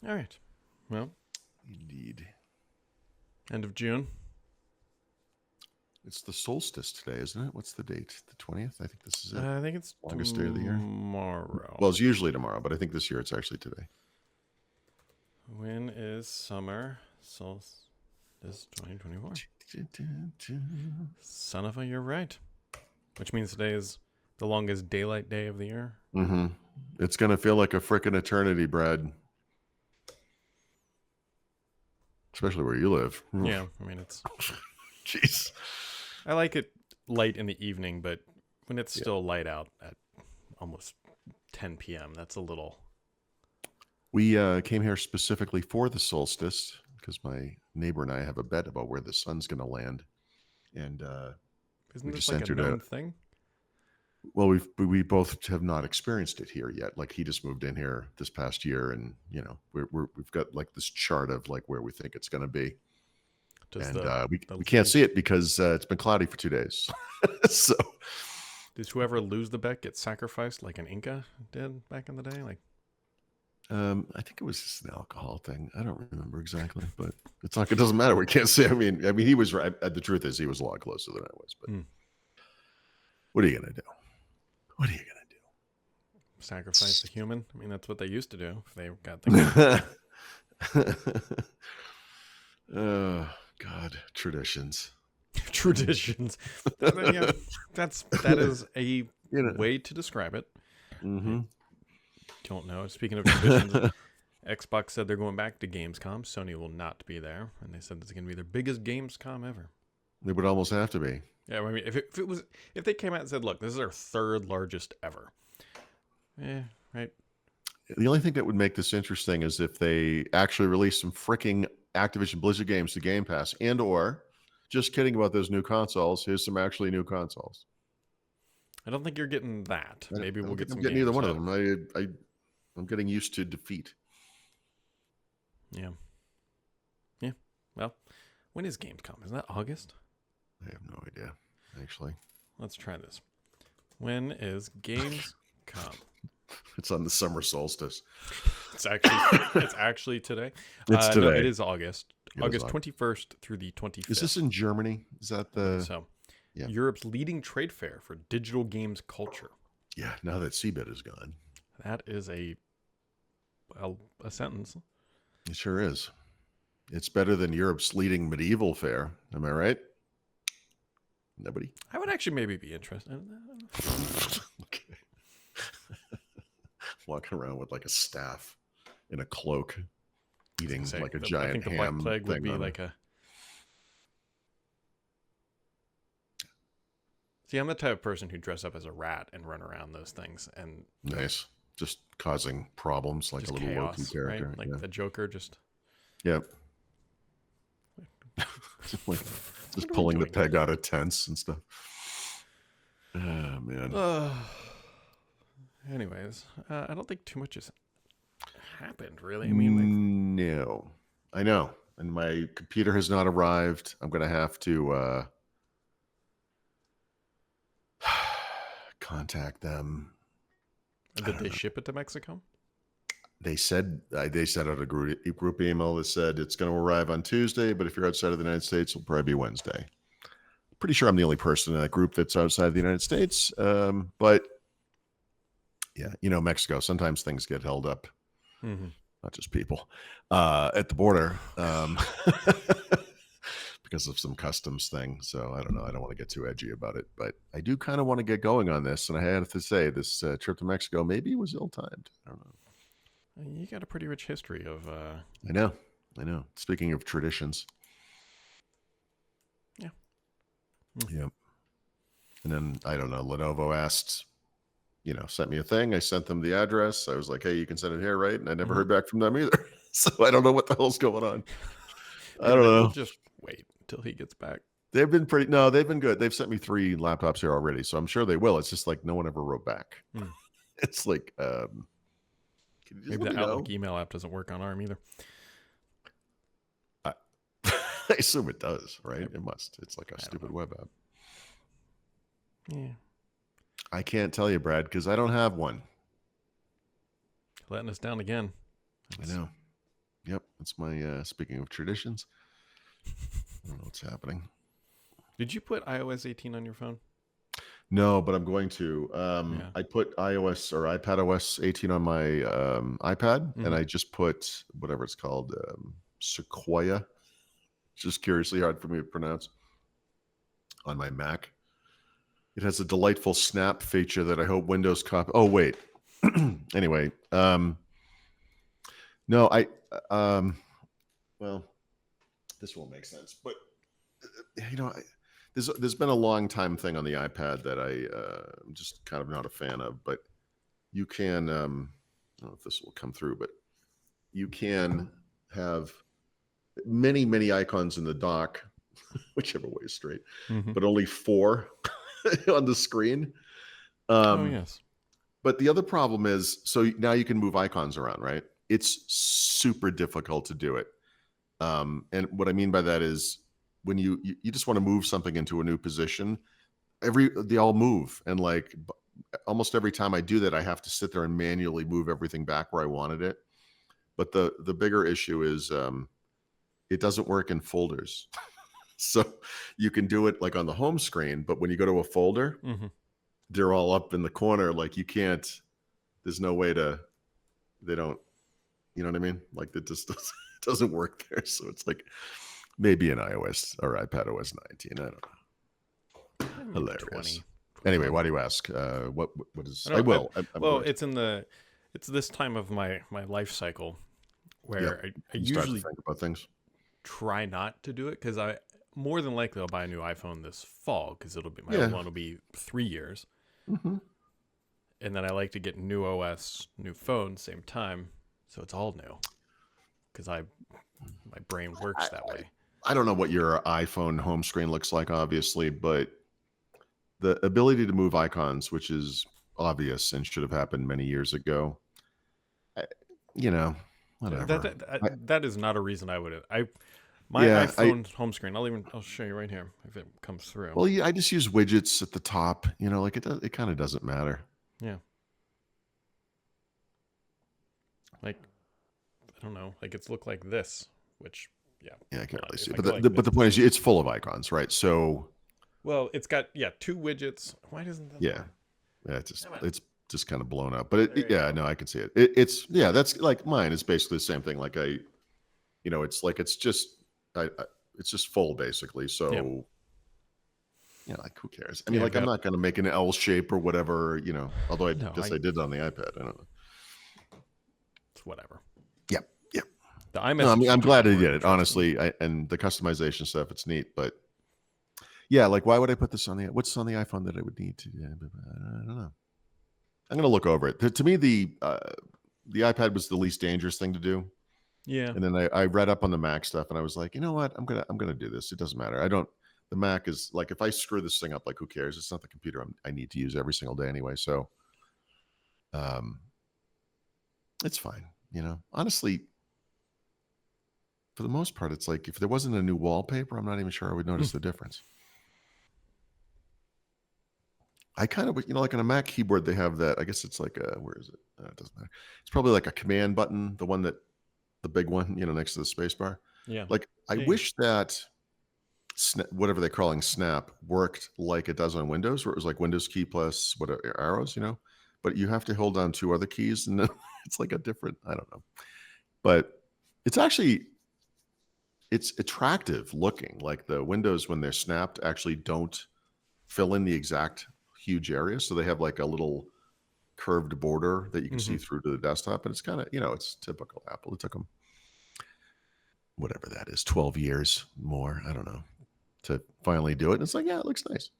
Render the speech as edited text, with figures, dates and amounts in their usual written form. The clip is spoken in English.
All right. Well, Indeed. end of June. It's the solstice today, isn't it? What's the date? The 20th? I think this is it. I think it's Longest day of the year. tomorrow. Well, it's usually tomorrow, but I think this year it's actually today. When is summer solstice 2024? Son of a, you're right. Which means today is the longest daylight day of the year. Mm-hmm. It's going to feel like a frickin' eternity, Brad. Especially where you live. Yeah, I mean, it's... Jeez. I like it light in the evening, but when it's still light out at almost 10 p.m., that's a little... We came here specifically for the solstice because my neighbor and I have a bet about where the sun's going to land. And Isn't we this just like a entered known thing? Well, we both have not experienced it here yet. Like he just moved in here this past year, and you know we've got like this chart of like where we think it's going to be, and we can't see it because it's been cloudy for 2 days. So, does whoever lose the bet get sacrificed like an Inca did back in the day? Like, I think it was just an alcohol thing. I don't remember exactly, but it's like it doesn't matter. We can't see. I mean, he was right. The truth is, he was a lot closer than I was. But what are you going to do? What are you going to do? Sacrifice a human? I mean, that's what they used to do if they got the... Oh, God. Traditions. Traditions. Yeah, that is a way to describe it. Mm-hmm. Don't know. Speaking of traditions, Xbox said they're going back to Gamescom. Sony will not be there. And they said it's going to be their biggest Gamescom ever. It would almost have to be. Yeah, I mean, if they came out and said, "Look, this is our third largest ever," right. The only thing that would make this interesting is if they actually release some freaking Activision Blizzard games to Game Pass, or just kidding about those new consoles. Here's some actually new consoles. I don't think you're getting that. Maybe we'll get some. I'm getting either one of them. I'm getting used to defeat. Yeah. Well, when is Gamescom? Is that August? I have no idea, actually. Let's try this. When is Gamescom? It's on the summer solstice. It's actually today. It's today. No, it is August. August 21st through the 25th. Is this in Germany? Is that Europe's leading trade fair for digital games culture? Yeah, now that CeBIT is gone. That is a sentence. It sure is. It's better than Europe's leading medieval fair. Am I right? Nobody? I would actually maybe be interested in that. Okay. Walking around with like a staff in a cloak, eating like a giant ham. I think the Black Plague would be like a... See, I'm the type of person who dress up as a rat and run around those things. And nice. Just causing problems like a little chaos, Loki character. Right? Like the Joker just... Yep. just pulling the peg out of tents and stuff. Oh, man. Anyways, I don't think too much has happened, really. I mean, no. I know. And my computer has not arrived. I'm going to have to contact them. Did they ship it to Mexico? They said out a group email that said it's going to arrive on Tuesday, but if you're outside of the United States, it'll probably be Wednesday. Pretty sure I'm the only person in that group that's outside the United States. But yeah, Mexico, sometimes things get held up. Mm-hmm. Not just people at the border because of some customs thing. So I don't know. I don't want to get too edgy about it, but I do kind of want to get going on this. And I have to say this trip to Mexico maybe was ill-timed. I don't know. You got a pretty rich history of... I know. Speaking of traditions. Yeah. Yep. And then, I don't know, Lenovo asked, sent me a thing. I sent them the address. I was like, hey, you can send it here, right? And I never heard back from them either. So I don't know what the hell's going on. I don't know. We'll just wait until he gets back. They've been good. They've sent me 3 laptops here already. So I'm sure they will. It's just like no one ever wrote back. It's like... maybe the Outlook email app doesn't work on ARM either. I assume it does, right? It must. It's like a stupid web app. Yeah. I can't tell you, Brad, because I don't have one. Letting us down again. I know. Yep. That's my, speaking of traditions, I don't know what's happening. Did you put iOS 18 on your phone? No, but I'm going to. Yeah. I put iOS or iPadOS 18 on my iPad, and Hmm. I just put whatever it's called, Sequoia. It's just curiously hard for me to pronounce on my Mac. It has a delightful snap feature that I hope Windows copy. Oh wait. Anyway, no, um, well, this won't make sense, but you know, there's been a long time thing on the iPad that I'm just kind of not a fan of, but you can I don't know if this will come through, but you can have many icons in the dock, whichever way is straight, Hmm. but only 4 on the screen. Oh Um, yes. but the other problem is, so now you can move icons around, right? It's super difficult to do it. And what I mean by that is when you just want to move something into a new position, they all move, and like almost every time I do that, I have to sit there and manually move everything back where I wanted it. But the bigger issue is it doesn't work in folders. So you can do it like on the home screen, but when you go to a folder, Hmm. they're all up in the corner. Like you can't. There's no way to. They don't. You know what I mean? Like it just doesn't work there. So it's like maybe an iOS or iPad OS 19. I don't know. Maybe Hilarious. 20, Anyway, 21. why do you ask? What is? I I don't. will. I'm Well, going to. it's this time of my life cycle Yep. where I You start to usually think about things. try not to do it because I more than likely I'll buy a new iPhone this fall because it'll be my old Yeah. one will be 3 years, Hmm. and then I like to get new OS, new phone same time, so it's all new because I my brain I, works that way. I don't know what your iPhone home screen looks like, obviously, but the ability to move icons, which is obvious and should have happened many years ago, I- you know, That whatever. that, that I, that is not a reason I would. My yeah, iPhone home screen. I'll show you right here if it comes through. well, yeah, I just use widgets at the top. Like it kind of doesn't matter. Yeah, like I don't know, like it's look like this, which yeah, Yeah, I can't really see if it. I But go like but this. the point is, it's full of icons, right? So Well, it's got two widgets. Why doesn't that yeah, work? yeah, Damn it. it's just kind of blown up. But There you yeah, go. no, I can see it. It's yeah, that's like mine. It's basically the same thing. Like it's like it's just full basically. Yeah, So like who cares? I mean, yeah. I've like I'm got not going to make an L shape or whatever. Although I no. guess I did on the iPad. I don't know. It's whatever. Yeah, yeah. The No, I iMessage mean, I'm keeps glad I did it. transferring. Honestly, and the customization stuff, it's neat. But yeah, like why would I put this on the? What's on the iPhone that I would need to? I don't know. I'm going to look over it. To me, the iPad was the least dangerous thing to do. Yeah. And then I read up on the Mac stuff, and I was like, you know what? I'm gonna do this. It doesn't matter. I don't. The Mac is like, if I screw this thing up, like who cares? It's not the computer I need to use every single day anyway. So, um, it's fine. Honestly, for the most part, it's like if there wasn't a new wallpaper, I'm not even sure I would notice the difference. I kind of, like on a Mac keyboard, they have that. I guess it's like where is it? It doesn't matter. It's probably like a command button, the one that the big one, next to the space bar. Yeah. Like I Yeah. wish that whatever they're calling Snap worked like it does on Windows, where it was like Windows key plus whatever arrows, but you have to hold down 2 other keys, and then it's like a different. I don't know, but it's actually it's attractive looking. Like the windows when they're snapped actually don't fill in the exact huge area, so they have like a little curved border that you can Hmm. see through to the desktop, and it's kind of it's typical Apple. It took them whatever that is 12 years more, I don't know, to finally do it. And it's like, yeah, it looks nice.